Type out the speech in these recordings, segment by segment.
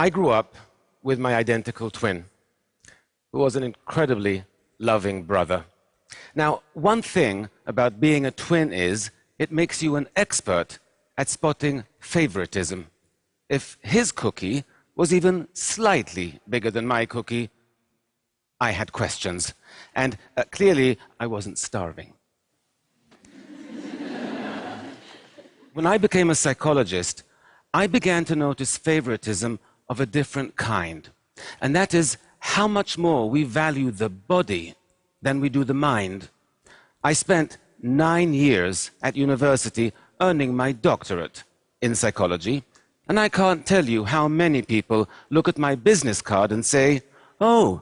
I grew up with my identical twin, who was an incredibly loving brother. Now, one thing about being a twin is it makes you an expert at spotting favoritism. If his cookie was even slightly bigger than my cookie, I had questions. And clearly, I wasn't starving. When I became a psychologist, I began to notice favoritism of a different kind. And that is how much more we value the body than we do the mind. I spent 9 years at university earning my doctorate in psychology, and I can't tell you how many people look at my business card and say, "Oh,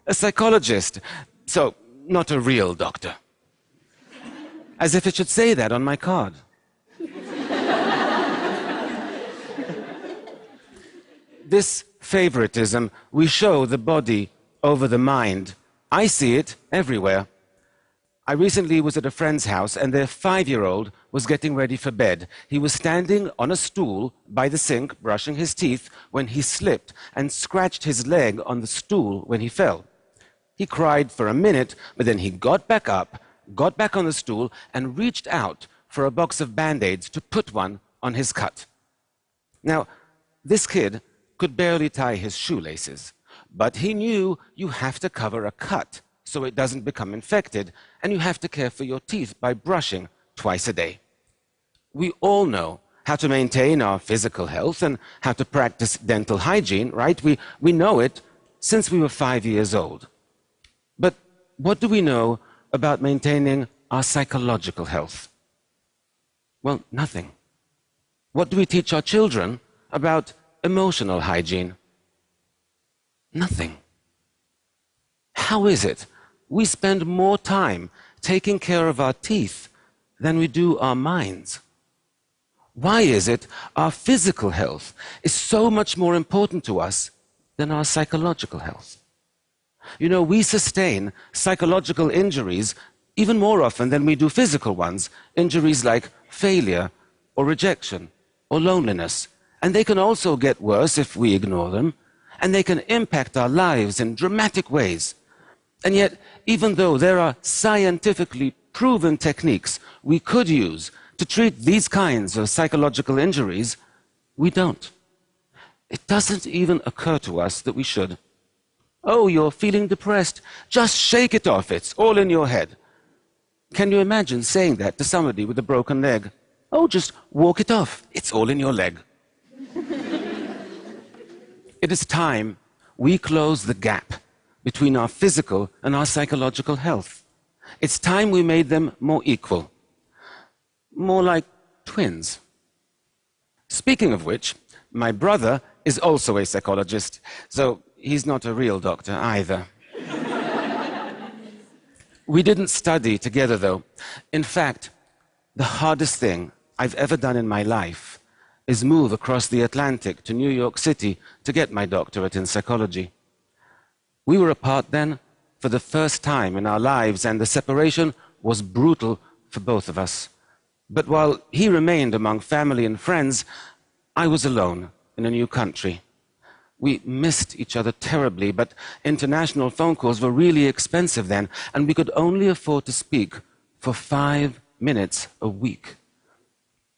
a psychologist, so not a real doctor." As if it should say that on my card. This favoritism, we show the body over the mind. I see it everywhere. I recently was at a friend's house and their 5-year-old was getting ready for bed. He was standing on a stool by the sink brushing his teeth when he slipped and scratched his leg on the stool when he fell. He cried for a minute, but then he got back up, got back on the stool and reached out for a box of Band-Aids to put one on his cut. Now, this kid could barely tie his shoelaces, but he knew you have to cover a cut so it doesn't become infected, and you have to care for your teeth by brushing twice a day. We all know how to maintain our physical health and how to practice dental hygiene, right? We know it since we were 5 years old. But what do we know about maintaining our psychological health? Well, nothing. What do we teach our children about emotional hygiene? Nothing. How is it we spend more time taking care of our teeth than we do our minds? Why is it our physical health is so much more important to us than our psychological health? You know, we sustain psychological injuries even more often than we do physical ones, injuries like failure or rejection or loneliness. And they can also get worse if we ignore them, and they can impact our lives in dramatic ways. And yet, even though there are scientifically proven techniques we could use to treat these kinds of psychological injuries, we don't. It doesn't even occur to us that we should. Oh, you're feeling depressed. Just shake it off. It's all in your head. Can you imagine saying that to somebody with a broken leg? Oh, just walk it off. It's all in your leg. It is time we close the gap between our physical and our psychological health. It's time we made them more equal, more like twins. Speaking of which, my brother is also a psychologist, so he's not a real doctor either. We didn't study together, though. In fact, the hardest thing I've ever done in my life is move across the Atlantic to New York City to get my doctorate in psychology. We were apart then for the first time in our lives, and the separation was brutal for both of us. But while he remained among family and friends, I was alone in a new country. We missed each other terribly, but international phone calls were really expensive then, and we could only afford to speak for 5 minutes a week.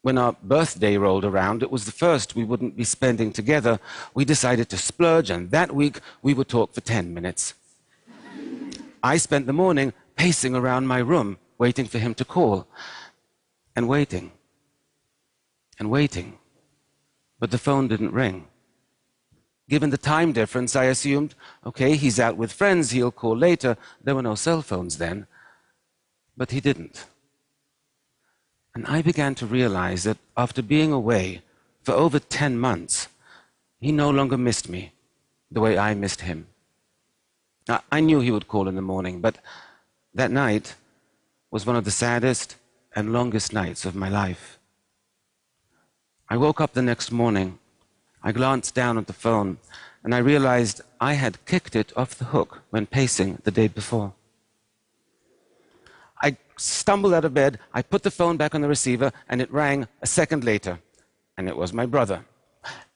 When our birthday rolled around, it was the first we wouldn't be spending together. We decided to splurge, and that week we would talk for 10 minutes. I spent the morning pacing around my room, waiting for him to call, and waiting, and waiting. But the phone didn't ring. Given the time difference, I assumed, okay, he's out with friends, he'll call later. There were no cell phones then. But he didn't. And I began to realize that after being away for over 10 months, he no longer missed me the way I missed him. Now, I knew he would call in the morning, but that night was one of the saddest and longest nights of my life. I woke up the next morning. I glanced down at the phone, and I realized I had kicked it off the hook when pacing the day before. I stumbled out of bed, I put the phone back on the receiver, and it rang a second later. And it was my brother.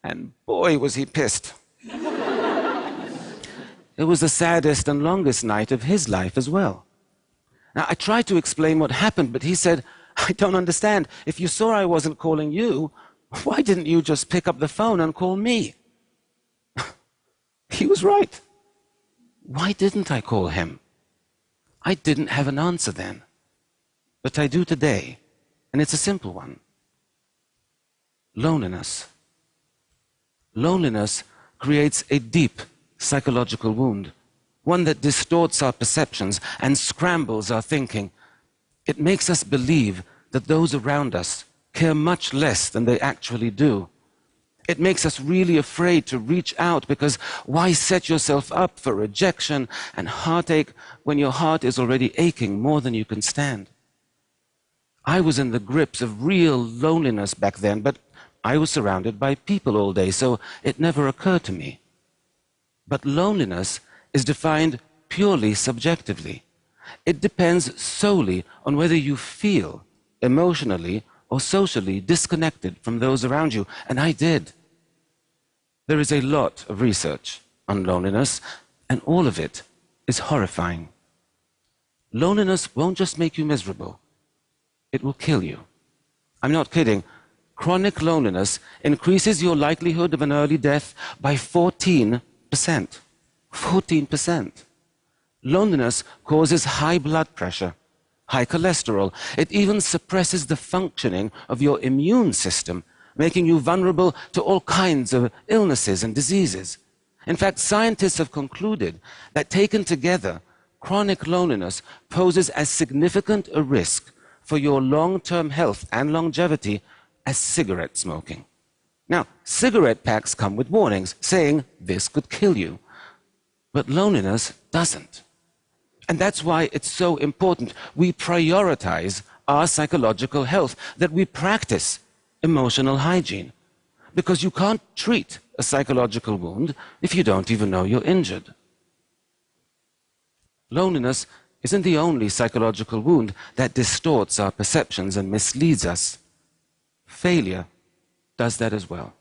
And boy, was he pissed. It was the saddest and longest night of his life as well. Now, I tried to explain what happened, but he said, I don't understand. If you saw I wasn't calling you, why didn't you just pick up the phone and call me? He was right. Why didn't I call him? I didn't have an answer then. But I do today, and it's a simple one. Loneliness. Loneliness creates a deep psychological wound, one that distorts our perceptions and scrambles our thinking. It makes us believe that those around us care much less than they actually do. It makes us really afraid to reach out, because why set yourself up for rejection and heartache when your heart is already aching more than you can stand? I was in the grips of real loneliness back then, but I was surrounded by people all day, so it never occurred to me. But loneliness is defined purely subjectively. It depends solely on whether you feel emotionally or socially disconnected from those around you, and I did. There is a lot of research on loneliness, and all of it is horrifying. Loneliness won't just make you miserable, it will kill you. I'm not kidding. Chronic loneliness increases your likelihood of an early death by 14%. 14%. Loneliness causes high blood pressure, high cholesterol. It even suppresses the functioning of your immune system, making you vulnerable to all kinds of illnesses and diseases. In fact, scientists have concluded that taken together, chronic loneliness poses as significant a risk for your long-term health and longevity as cigarette smoking. Now, cigarette packs come with warnings saying this could kill you, but loneliness doesn't. And that's why it's so important we prioritize our psychological health, that we practice emotional hygiene, because you can't treat a psychological wound if you don't even know you're injured. Loneliness isn't the only psychological wound that distorts our perceptions and misleads us. Failure does that as well.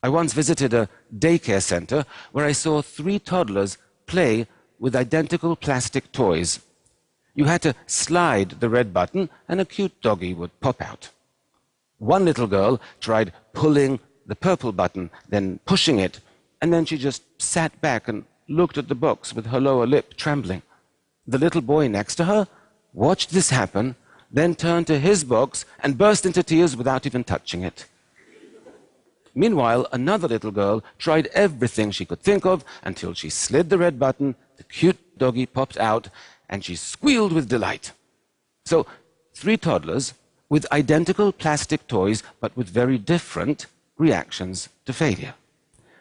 I once visited a daycare center where I saw 3 toddlers play with identical plastic toys. You had to slide the red button and a cute doggy would pop out. One little girl tried pulling the purple button, then pushing it, and then she just sat back and looked at the box with her lower lip trembling. The little boy next to her watched this happen, then turned to his box and burst into tears without even touching it. Meanwhile, another little girl tried everything she could think of until she slid the red button, the cute doggy popped out, and she squealed with delight. So, 3 toddlers with identical plastic toys, but with very different reactions to failure.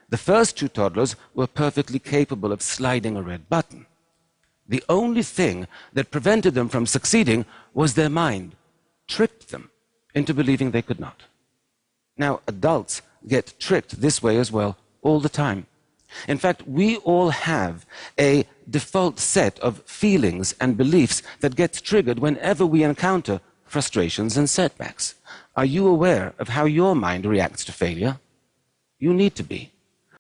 The first 2 toddlers were perfectly capable of sliding a red button. The only thing that prevented them from succeeding was their mind, tricked them into believing they could not. Now, adults get tricked this way as well all the time. In fact, we all have a default set of feelings and beliefs that gets triggered whenever we encounter frustrations and setbacks. Are you aware of how your mind reacts to failure? You need to be.